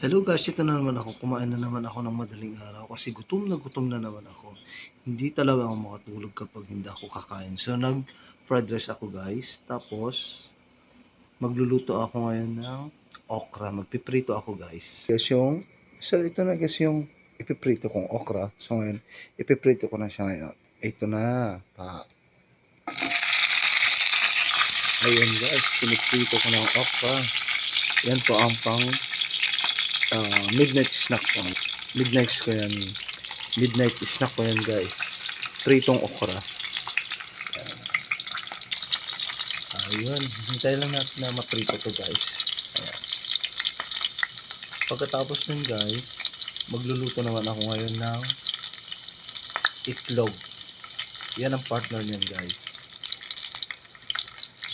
Hello guys, ito na naman ako. Kumain na naman ako ng madaling araw kasi gutom na naman ako. Hindi talaga ako makatulog kapag hindi ako kakain. So nag-fried rice ako guys. Tapos magluluto ako ngayon ng okra. Magpiprito ako guys. Ito na guys yung ipiprito kong okra. So ngayon, ipiprito ko na siya ngayon. Ito na. Ayun guys, piniprito ko ng okra. Yan po ang pang midnight snack ko. Midnight snack ko yan guys. Pritong okra. Ayun. Hintay lang natin na maprito to guys. Ayan. Pagkatapos nun guys, magluluto naman ako ngayon ng itlog. Yan ang partner niyan guys.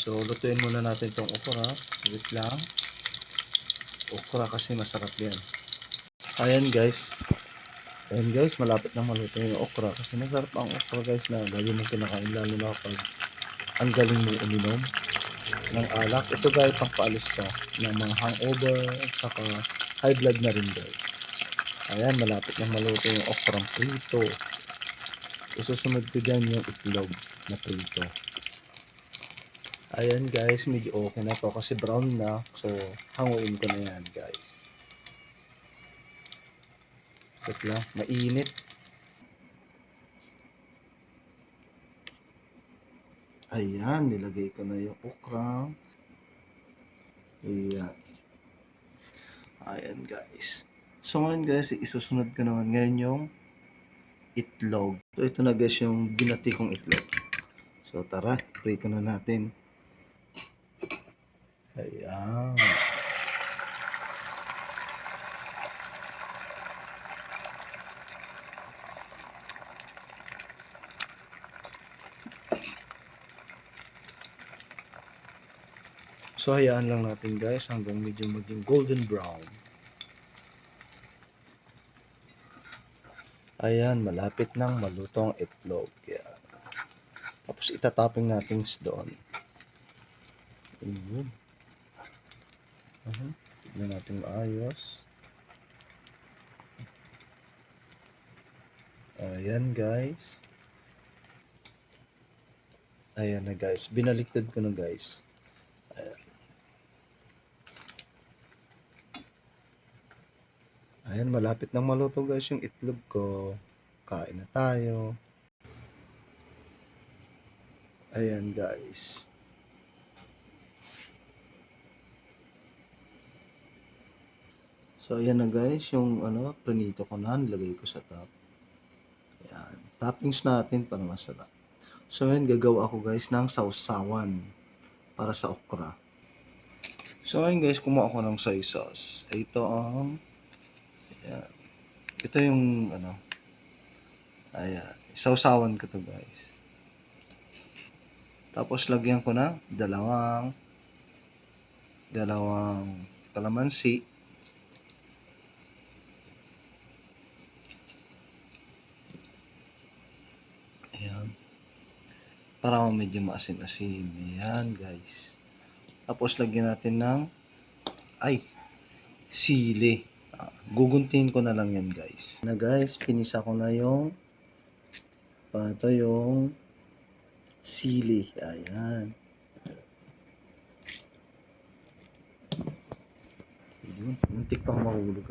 So lutuin muna natin tong okra. Wait lang. Okra kasi masarap yan. Ayan guys, malapit na maluto yung okra kasi masarap ang okra guys na lagi mong kinakain lalo na kapag ang galing mong uminom ng alak. Ito guys, pangpaalis ka ng mga hangover saka high blood na rin guys. Ayan, malapit na maluto yung okrang prito. Isusunod ko dyan yung itlog na prito. Ayan guys, medyo okay na to kasi brown na. So, hanguin ko na yan guys. Wait lang, mainit. Ayan, nilagay ko na yung okra. Ayan guys. So ngayon guys, isusunod ko naman ngayon yung itlog. So ito na guys yung binati kong itlog. So tara, prito na natin. Ayan. So hayaan lang natin guys hanggang medyo maging golden brown. Ayan, malapit nang maluto ang itlog. Yan. Tapos itatopping natin doon. Ayan. Tignan natin maayos. Ayan guys. Ayan na guys. Binaliktad ko na guys. Ayan. Ayan, malapit nang maluto guys yung itlog ko. Kain na tayo. Ayan guys. So ayan na guys, yung prinito ko na, nilagay ko sa top. Ayan. Toppings natin para masarap. So ayan, gagawa ako guys ng sausawan para sa okra. So ayan guys, kumuha ako ng soy sauce. Ito ang ayan. Ito yung ayan, sausawan ko to guys. Tapos lagyan ko na dalawang kalamansi. Ayan. Para medyo maasim-asim. Ayan guys. Tapos lagyan natin ng sili. Guguntiin ko na lang yan guys. Na guys, pinisa ko na yung sili. Ayan. Yun, muntik pang mahulog